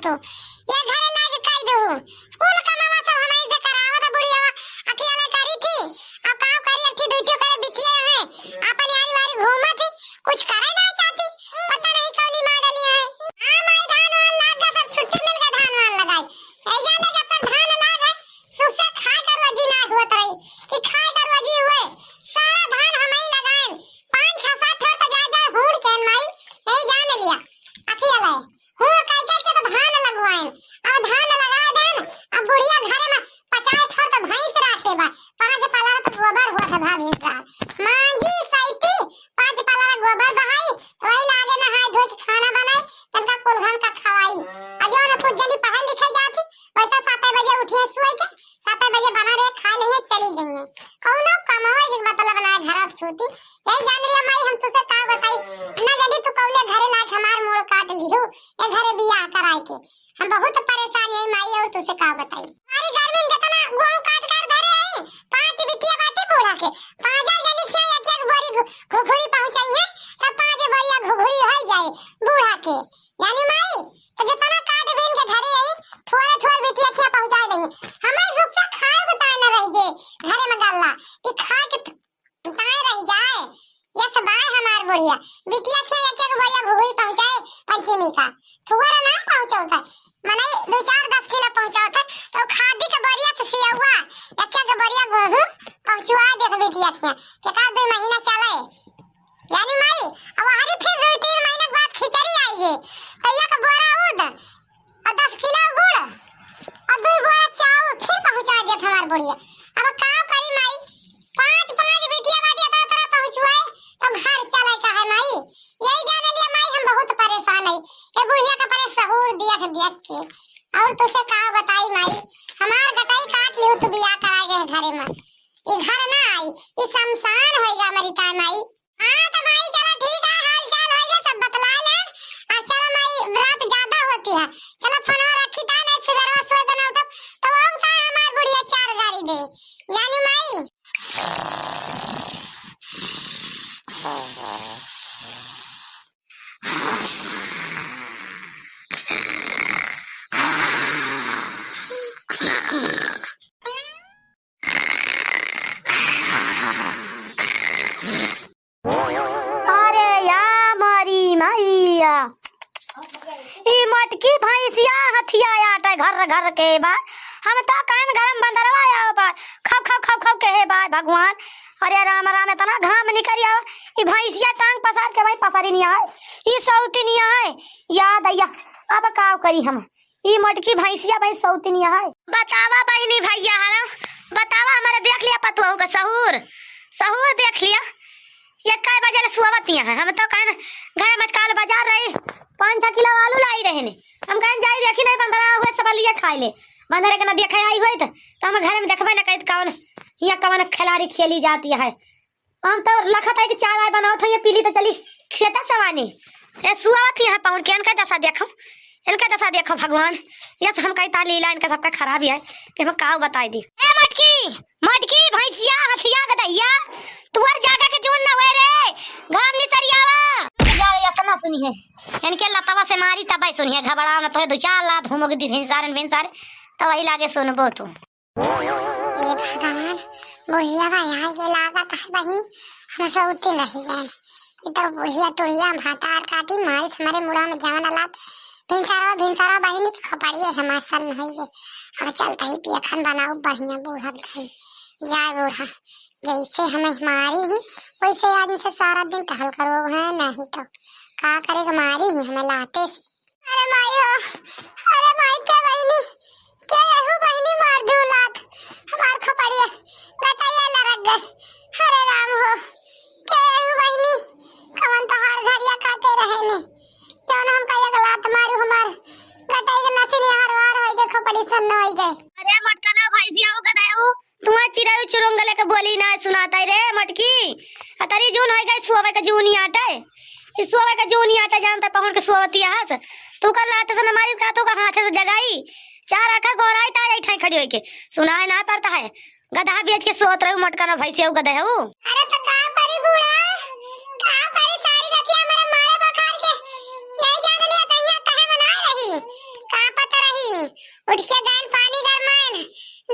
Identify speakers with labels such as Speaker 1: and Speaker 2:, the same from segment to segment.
Speaker 1: तू ये घरे लाके कह दू कुल कमावा सब हमारी से करावा तो बुढ़िया अकेला करी थी अब काम करी अठी दूतियो करे बिटिया है अपन यारी वारी घूमा थी कुछ करे ना चाहती पता नहीं कौनी मार डाली है हां माई धान वान लाग गया सब छुट्टी मिल गया धान वान लगाई ऐ जाने जब तक धान लाग है सुख से खा कर वजी ना होत रही कि खा कर वजी हुए सारा धान हम ही लगाए 5-6 ठोर तो जा हुड़ के माई ऐ जान लिया अकेला है हूं कई कई के तो धान लगवाए अब धान लगा देन अब बुढ़िया घरे में 50 छोड़ तो भैंस राखे बा 5 पाला तो गोबर हुआ था भैंस का मांजी सैती 5 पाला गोबर बहाई तो वही लागे ना हाथ धो के खाना बनाई तनका कुलघन का खवाई अजो ने कुछ जल्दी पढ़ लिखे जाती वही तो 7 बजे उठिए सोई के 7 बजे बना रहे खा लेंगे चली गई कौनो कमावे के मतलब ना घर अब सोती यही जान लिया माई हम तुसे का बताई ना यदि तू कौले घरे लायक हमार मोड़ काट लियो ये घरे बियाह कराए के हम बहुत परेशान है माई और तुसे का बताई अरे गर्मी में कितना गांव काट कर धरे है 5 बिटिया बाटे बूढ़ा के 5 जनी खिया एक बोरी घुघुरी पहुंचाई है तब 5 बोरिया घुघुरी हो जाए बूढ़ा के यानी माई तो जितना काट बेन के धरे है थोड़ा थोड़ा बिटिया खिया पहुंचा देंगे हमारे सुख से खाए बता ना रह जे घरे में गल्ला कि खा के ताए रह जाए ये सब बार हमार बोरिया बिटिया खिया एक बोरिया घुघुरी पहुंचाए पंचमी का थोड़ा ना पहुंचाओ था मने 2-4-10 किलो पहुंचाओ था तो खादी के बोरिया से सिया हुआ एक के बोरिया गेहूं पहुंचवा दे बिटिया खिया के का 2 महीना चले यानी माई अब हरी फिर 2-3 महीने बाद खिचड़ी आई है तो एक बोरा उड़ और 10 किलो गुड़ और 2 बोरा चावल फिर पहुंचा दे हमार बोरिया अब का करी माई 5 बिटिया बाटे तरह पहुंचवाए तो घर चले का है माई यही जाने लिए माई हम बहुत परेशान है ये बुढ़िया का परे सहूर देख के और तुसे का बताई माई हमार गटाई काट लियो तू बियाह कराए गए घरे में ये घर ना आई ये शमशान होएगा मेरी ताई माई हां तो माई चलो ठीक है हाल चाल होएगा सब बतला ले और चलो माई रात ज्यादा होती है चलो फोन रखी ता नहीं सुबह सोए के ना उठब तो वो का हमार बुढ़िया 4 गाड़ी दे यानी माई
Speaker 2: मटकी भैंसिया हथिया आटा घर घर के बा हम तो कान गरम बंदरवा आओ बा खब खब खब खब कहे बा भगवान अरे राम राम इतना घाम निकल आओ ई भैंसिया टांग पसार के भाई पसारी नहीं आए ई सौती नहीं आए याद आया अब का करी हम ई मटकी भैंसिया भाई सौती नहीं आए बतावा बहनी भैया हरा बतावा हमारे देख लिया पतुआ का सहूर सहूर देख लिया ये काय बजे ले सुवतिया है हम तो कहन घर में काल बाजार रही 5-6 किलो आलू लाई रहे ने हम कहन जाई देखी नहीं बंदरा हुए सब लिया खाई ले बंदरे के ना देखे आई होई तो हम घर में देखबे ना कहत कौन हिया कौन खिलाड़ी खेली जाती है हम तो लखत है कि चाय वाय बनाओ तो ये पीली तो चली खेता सवानी ए सुवतिया है पाउन के इनका दशा देखो भगवान ये हम कई ता लीला इनका सबका खराब ही है कि हम का बताई दी ए मटकी भैंसिया हथिया गदैया तुअर जागा के जोन ना होए रे गाम नि तरियावा जा इतना सुनी है इनके लतावा से मारी तब सुनी है घबराओ ना तो 2-4 लात होमोगे दिन हिंसारे तो वही लागे सुनबो तू
Speaker 1: ए भगवान बुढ़िया बा यहाँ के लागत है बहिनी हम सौती नहीं गए ये तो बुढ़िया टुड़िया भातार काटी मारी हमारे मुड़ा में जान लात भिनसारा बहिनी के खपड़िए हमार सन नहीं है अब चलता ही पियखन बनाओ बढ़िया बूढ़ा भाई जाए बूढ़ा जैसे हमें मारी ही वैसे आदमी से सारा दिन टहल करो है नहीं तो का करेगा मारी ही हमें लाते से अरे माई के बहिनी के यहू बहिनी मार दू लात हमार खपड़िए बताइए लरक गए अरे राम हो के यहू बहिनी कवन तो हर घरिया काटे रहे ने जौन हम कहिया के लात मारू हमार बताई के नसीनी हार वार होई के खपड़ी सन न होई गए
Speaker 2: अरे मटकना भैंसिया हो गदाऊ तुआ चिरायु चुरंगले के बोली ना सुनाता रे मटकी अतरी जून होई गई सुवे के जूनी आटे इस सुवे के जूनी आटे जानता पहुंच के सुवती हास तू कर लाते से हमारी का तो हाथ से जगाई 4 आकर गोराई ता आई ठाई खड़ी होई के सुनाए ना पड़ता है गधा बेच के सोत रहू मटकना भैंसिया हो गदाऊ
Speaker 1: अरे तो का परी बूढ़ा का परी सारी रतिया मेरे मारे बखार के ले जाने ले तैया कहे बना रही का उठ के गए पानी गरमायन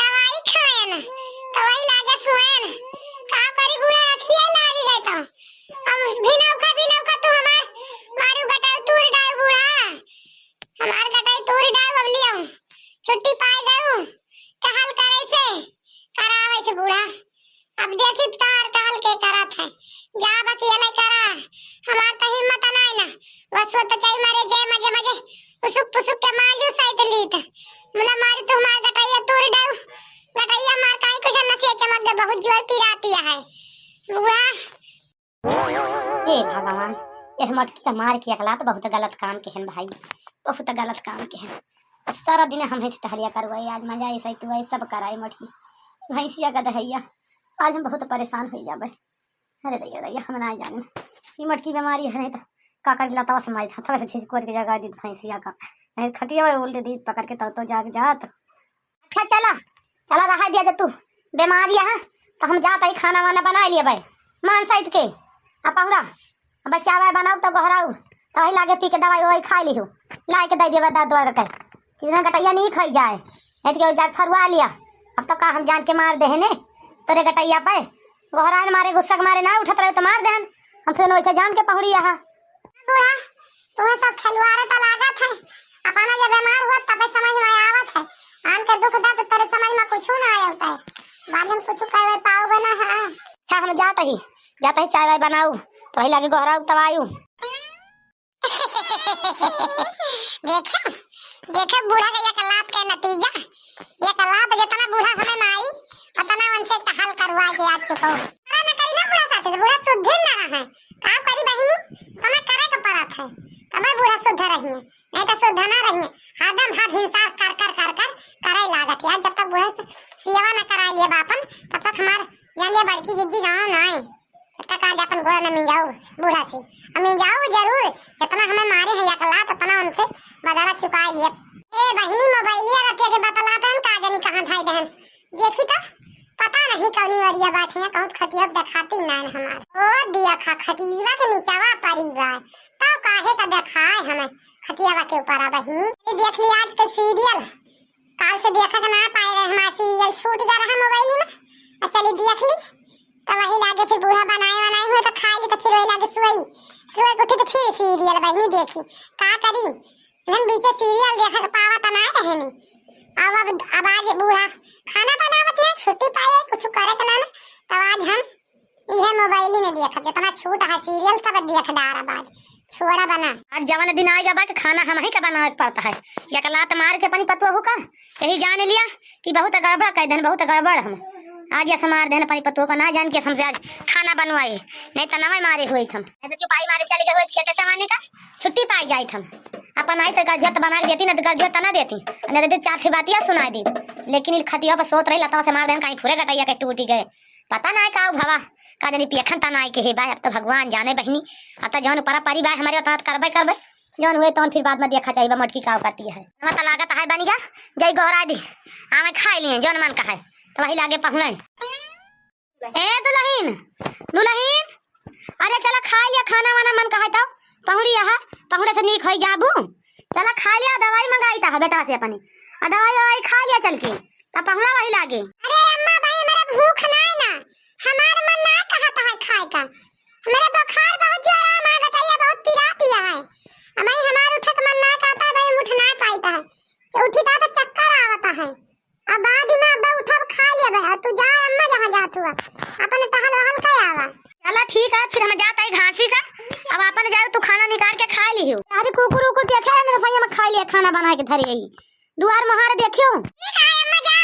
Speaker 1: दवाई खायन तो वही लागे सुएन का करी बुढ़ा अखिया लागी गई तो अब भी नौका तू हमार मारू गटाई तूर डाल बुढ़ा हमार गटाई तूर डाल अब लियो छुट्टी पाई गयो टहल करे से करावे से बुढ़ा अब देखी तार टहल के करत है जा अकेले करा हमार तो हिम्मत नहीं ना बस वो तो चाहिए मारे जे मजे मजे उसुक पुसुक के मार जो साइड लीत मुला मारी तो हमार गटाइया तोड़ डाउ गटाइया मार काई कुछ न से चमक दे बहुत जोर पिराती है बुआ
Speaker 2: हे भगवान ये मटकी का मार के अकला तो बहुत गलत काम के हैं भाई, बहुत गलत काम के हैं। अब सारा दिन हम ऐसे टहलिया करवाई आज मजा ऐसा तो वही सब कराई मटकी भैंसिया का दहैया आज हम बहुत परेशान हो जाबे। अरे दैया दैया हम ना जाने ये मटकी बीमारी है नहीं तो का कर लता से मारी था वैसे चीज कोर के जगह दी भैंसिया का नहीं खटिया में उल्टे दी पकड़ के तो जाग जात। अच्छा चला चला रहा दिया जब तू बीमारी है तो हम जाता ही खाना वाना बना लिए भाई मान साइड के अपंगा बच्चा वाई बनाऊ तो गहराऊ तो वही लागे पी के दवाई वही खा ली ला के दे दिए दाद दौड़ के कितना गटैया नहीं खाई जाए ऐसे जाके फरवा लिया अब तो का हम जान के मार दे ने तेरे गटैया पे गहरा मारे गुस्सा के मारे ना उठत रहे तो मार देन हम फिर वैसे जान के पहुड़ी यहाँ
Speaker 1: बुआ तुम्हें सब खिलवाड़े तो लागत है अपना जब बीमार हुआ तब समझ में आवत है आन के दुख दर्द तेरे समझ में कुछ ना आया होता है बाद में कुछ कहे पाओगे ना। हाँ
Speaker 2: अच्छा हम जाता ही चाय वाय बनाऊ तो वही लागे गहरा तवायू
Speaker 1: देखो देखो बूढ़ा का ये कलात का नतीजा ये कलात जितना बूढ़ा हमें मारी उतना उनसे टहल करवा के आज चुका ना करी ना बूढ़ा साथे बूढ़ा शुद्ध ना है काम करी बहिनी तुम्हें करे का परत है तब बूढ़ा शुद्ध रहिए नहीं तो शुद्ध ना रहिए हरदम हाथ हिंसा कर करे लागत यार जब तक बूढ़ा सेवा न करा लिए बापन तब तक हमार जानिए बड़की जिद्दी गाँव ना है तब तक आज अपन घोड़ा न मिल जाओ बूढ़ा से मिल जाओ जरूर जितना हमें मारे हैं या कलात उतना उनसे बदला चुका लिए। ए बहिनी मोबाइलिया रखे के बतलाते हैं का जानी कहां धाई दहन देखी तो पता नहीं कौनी वरिया बात है कहत खटिया दिखाती नान हमार ओ दिया खटिया के नीचावा परिवार तो काहे का दिखाए हमें खटिया के ऊपर बहिनी देख ली आज के सीरियल काल से देखा के ना पाए रहे हमारा सीरियल छूट गया रहा मोबाइल में चली देख ली तो वही लागे फिर बूढ़ा बनाए हुए तो खा ली तो फिर वही लागे सुई उठी तो फिर सीरियल बहिनी देखी का करी हम बीच सीरियल देखा पावा तो ना रहे नी अब आज बूढ़ा खाना बनावत है छुट्टी पाए कुछ करे के ना तो आज हम यह मोबाइल ही में देखा जितना छूट है सीरियल सब देख डारा बाद छोड़ा बना
Speaker 2: आज जवान दिन आएगा बा कि खाना हम ही का बनावे पड़ता है या कलात मार के पानी पतवा होगा यही जान लिया कि बहुत गड़बड़ कह देन बहुत गड़बड़ हम आज ऐसा मार देना पानी पतवा को ना जान के हमसे आज खाना बनवाए नहीं तो नवाई मारे हुए हम तो चुपाई मारे चले गए खेते समाने का छुट्टी पाई जाए हम अपन आई तो गजत बना देती ना तो गजत ना देती नहीं तो चार बातियां सुना दी लेकिन इस खटिया पर सोत रही लता से मार देना कहीं फुरे गटैया के टूटी गए पता ना का भवा का जानी पियखन तना के हे भाई अब तो भगवान जाने बहिनी अब तो जौन परा परी भाई हमारे उतना करबे जौन हुए तो फिर बाद में देखा चाहिए मटकी का करती है मतलब लागत है बनी गया जय गहरा दी हमें खा लिए जौन मन का है तो वही लागे पहुँचे ए दुल्हन दुल्हन अरे चला खा लिया खाना वाना मन का है तो पहुड़ी यहाँ पहुड़े से नीक हो जाबू चला खा लिया दवाई मंगाई था बेटा से अपनी दवाई खा लिया चल के तब पहुड़ा वही लागे।
Speaker 1: अरे अम्मा भाई मेरा भूख नहीं ना हमारा मन ना कहता है खाए का मेरा बुखार बहुत जोर है मां गटैया बहुत पिराती है हमें हमारा उठे का मन ना कहता है भाई उठ ना पाता है तो उठी तो चक्कर आवता है अब बाद में अब उठा खा लिया भाई तू जा अम्मा जहां जा तू अपन टहल वहल के आवा
Speaker 2: चला ठीक है फिर हम जाता है घासी का अब अपन जाए तू खाना निकाल के खा ली हो अरे कुकुर उकुर देखा है मेरे भैया में खा लिया खाना बना के धरी गई दुआर महार देखियो
Speaker 1: ठीक है अम्मा जा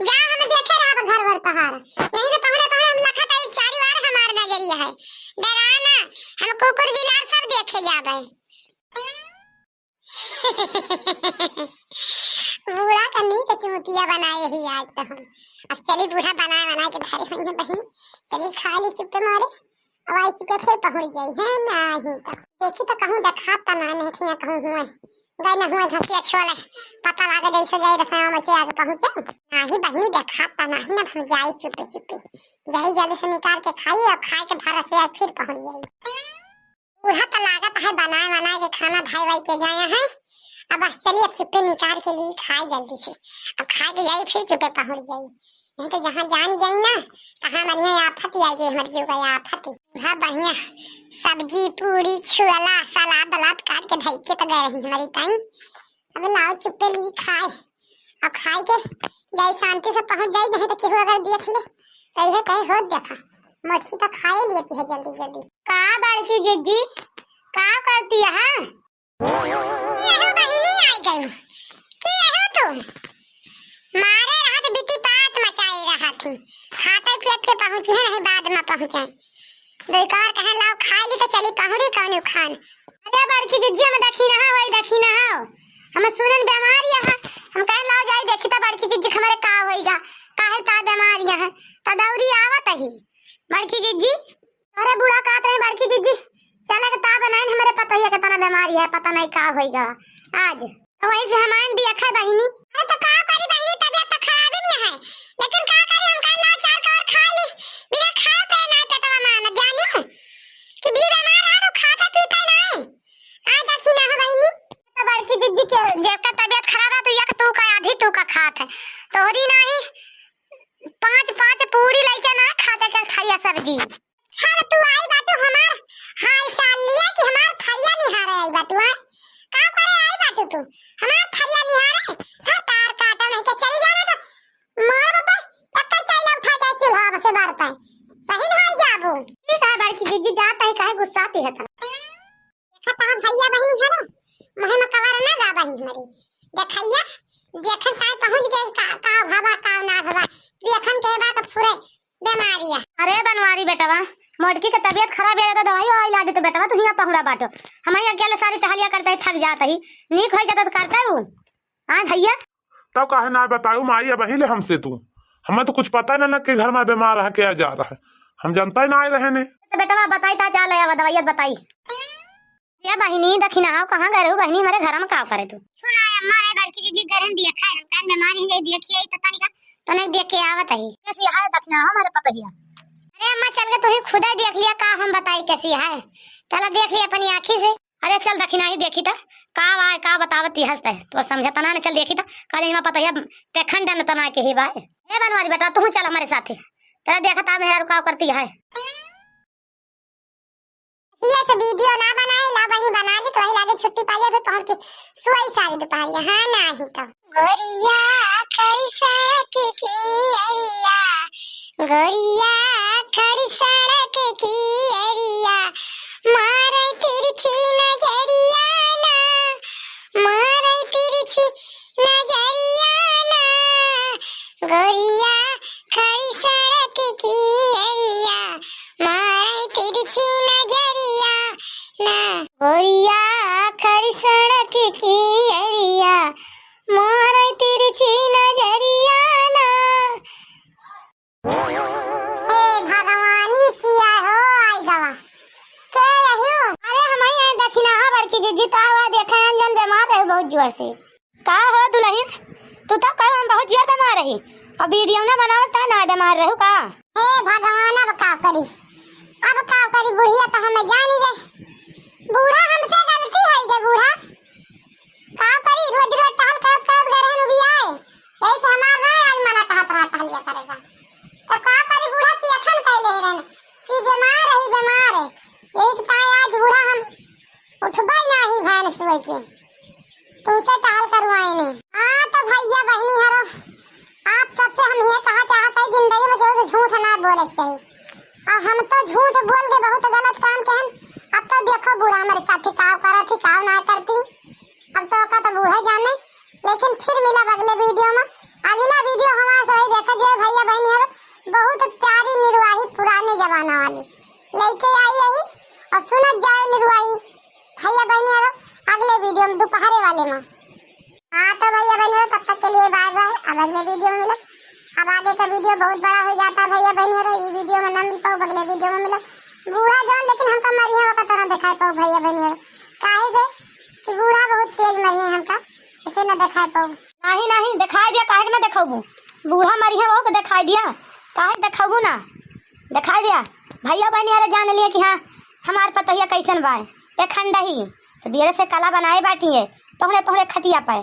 Speaker 1: हम देखे रहा घर भर पहाड़ यहीं से पहले हम लखत आई चारी बार हमार नजरिया है डराना हम कुकुर बिलार सब देखे जाबे बूढ़ा कन्नी के चुतिया बनाए ही आज तो हम अब चली बूढ़ा बनाए के धरे हुई है बहन चली खा ली चुप्पे मारे अब आई चुप्पे फिर पहुंच गई है नहीं तो देखी तो कहूं देखा तो ना नहीं थी कहूं हुए गई ना हुए घसिया छोले पता लागे जैसे जाए रसाम से आगे पहुंचे नाही बहनी देखा तो नहीं ना हम जाई चुप्पे जाई जल्दी से निकाल के खाई और खाए के भर से फिर पहुंच गई बूढ़ा तो लागत है बनाए के खाना धाई वाई के गए हैं अब बस चलिए अब चुप्पे निकाल के लिए खाए जल्दी से। अब खा के जाई फिर चुप्पे पहुंच जाई, नहीं तो जहाँ जान गई ना तहाँ बढ़िया आफत ही आएगी, हमारी जीव का आफत ही। हाँ बढ़िया सब्जी पूरी छुअला सलाद दलाद काट के धई के तो गए रही हमारी ताई। अब लाओ चुप्पे ली खाए और खाए के जाई शांति से पहुंच जाई, नहीं तो केहू अगर देख ले कहीं कहीं हो देखा मटकी तो खाए लेती है जल्दी जल्दी। का बड़की जीजी का करती है? यहो बहिनी आई गई की हो तुम? मारे रात बीती बात मचाई रहा थी, खाते पियत के पहुंची है, नहीं बाद में पहुंचे। बेकार कहे लाओ खा ली तो चली पहुंची कौन खान। अरे बड़की जीजी हम देखी ना वही देखी ना हम सुनन बीमारी है, हम कहे लाओ जाई देखी तो बड़की जीजी हमारे का होईगा, काहे ता बीमारियां है तो दौरी आवत ही। बड़की जीजी अरे बूढ़ा कहत रहे बड़की जीजी चला के ता बनाए हमारे पता ही है कितना बीमारी है, पता नहीं का होईगा आज। तो वही से हमान दिया खा बहिनी। अरे तो का करी बहिनी, तबीयत तो खराब ही नहीं है, लेकिन का करी हम कहे ला चार का और खा ली बिना खा पे ना पेटवा मान जानियो कि भी बीमार है तो खाता पीता नहीं आज आखी ना हो बहिनी। तो बड़की जीजी के जेका तबीयत खराब है तो एक टू का आधी टू का खात है, तोहरी नहीं पांच पांच पूरी लइका ना खाते के खाइया सब्जी। छान तू आई बाटू हमार हाल चाल लिया कि हमार थरिया निहारे आई बाटू है का करे आई बाटू तू हमार थरिया निहारे। हां तार काटा नहीं के चली जाना तो मार बाबा एक चाहिए उठा के चूल्हा से बारता है सही नहीं जाबू। ठीक है बड़की जीजी जाता है काहे गुस्साती है? देखा पा भैया बहनी है ना मुहे में कवर ना गाबा ही हमारी देखैया देखन काय पहुंच गए का भाबा का ना भाबा देखन के बा का पूरे बीमारियां। अरे बनवारी बेटवा मोटकी का तबीयत खराब है तो दवाई और इलाज तो बेटवा तू यहां पहुंचा बाटो, हम यहां अकेले सारी टहलिया करते ही थक जाता ही, नीक हो जाता तो करता हूं। हां भैया
Speaker 3: तब काहे ना बताऊ माई अब हिले हमसे तू, हमें तो कुछ पता ना कि घर में बीमार है क्या जा रहा है, हम जानता ही ना आए रहे ने।
Speaker 2: तो बेटवा बताई ता चल आया दवाई बताई। या बहिनी दखिना हो कहां गए हो बहिनी हमारे घर में का करे तू?
Speaker 1: सुना अम्मा रे बड़की जीजी गरन दिया खाए हम कान बीमारी है देखिए त तनिका तो नहीं देख के आवत है
Speaker 2: कैसी है दखिना हमारे पता ही।
Speaker 1: अरे अम्मा चल के तू ही खुद ही देख लिया का हम बताई कैसी है, चला देख लिया अपनी आंखी से।
Speaker 2: अरे चल दखिना ही देखी था का आए का बतावती हंसते है तो समझता ना चल देखी था काले में पता है पेखंड न तना के ही बाय। ए बनवारी बेटा तू चल हमारे साथ तेरा देखता मेरा का करती है।
Speaker 1: ये तो वीडियो ना बनाए ला बनी बना ले तो ही लागे छुट्टी पा ले फिर पहुंच के सोई सारी दोपहर हां ना ही तो गोरिया खड़ी सड़क की अरिया गोरिया खड़ी सड़क की अरिया मारे तिरछी नजरिया ना मारे तिरछी नजरिया ना गोरिया खड़ी सड़क की अरिया मारे तिरछी नजरिया ना गोरिया खड़ी सड़क की अरिया मारे तिरछी नजरिया ना। हे भगवानी किया हो आई गवा के रहियो। अरे हम यहाँ दखिना हा बड़की जीजी तो आवा देखा अंजन बीमार है बहुत जोर से।
Speaker 2: का हो दुल्हन तू तो कहो हम बहुत जोर बीमार रही और वीडियो ना बनावता ना बीमार रहू का?
Speaker 1: हे भगवान अब का करी बुढ़िया तो हमें जान ही गए, बूढ़ा हमसे गलती है गे बूढ़ा का करी रोज रोज टहल कर गरहन भी आए ऐसे हमार ना आज मना कहा तो टहलिया करेगा तो का करी बूढ़ा पेखन कैले रहन कि बीमार है एक ताई आज बूढ़ा हम उठबाई ना ही भैन सोए के तुमसे टहल करवाए ने। हां तो भैया बहनी हरो आप सबसे हम ये कहा चाहते हैं जिंदगी में केहू से झूठ ना बोले चाहिए और हम तो झूठ बोल के बहुत गलत काम कहन। अब तो देखो बूढ़ा हमारे साथी काव करा थी काव ना करती, अब तो का तो बूढ़ा जाने। लेकिन फिर मिला अगले वीडियो में, अगला वीडियो हमारा सही देखा जो भैया बहनी हरो बहुत प्यारी निर्वाही पुराने जमाना वाली लेके आई है और सुनत जाए निर्वाही भैया बहनी हरो अगले वीडियो में दोपहर वाले में। हाँ तो भैया बहनी हरो तब तक के लिए बाय बाय, अब अगले वीडियो में मिलो। अब आगे का वीडियो बहुत बड़ा हो जाता है भैया बहनी हरो ये वीडियो में ना मिल पाओ अगले वीडियो में मिलो। बूढ़ा जान लेकिन हमका मरिया का तरह दिखाई पाओ भैया बहनी हरो काहे से कि बूढ़ा बहुत तेज मरिया हमका इसे ना दिखाई पाओ।
Speaker 2: नहीं दिखाई दिया काहे ना दिखाऊं बूढ़ा मरिया वो को दिखाई दिया काहे दिखाऊं ना दिखाई दिया भैया बहनी हरे जान लिए कि हां हमार पतैया कैसन बाय पे खंडही सबेरे से कला बनाए बाटी है पहुड़े पहुड़े खटिया पे।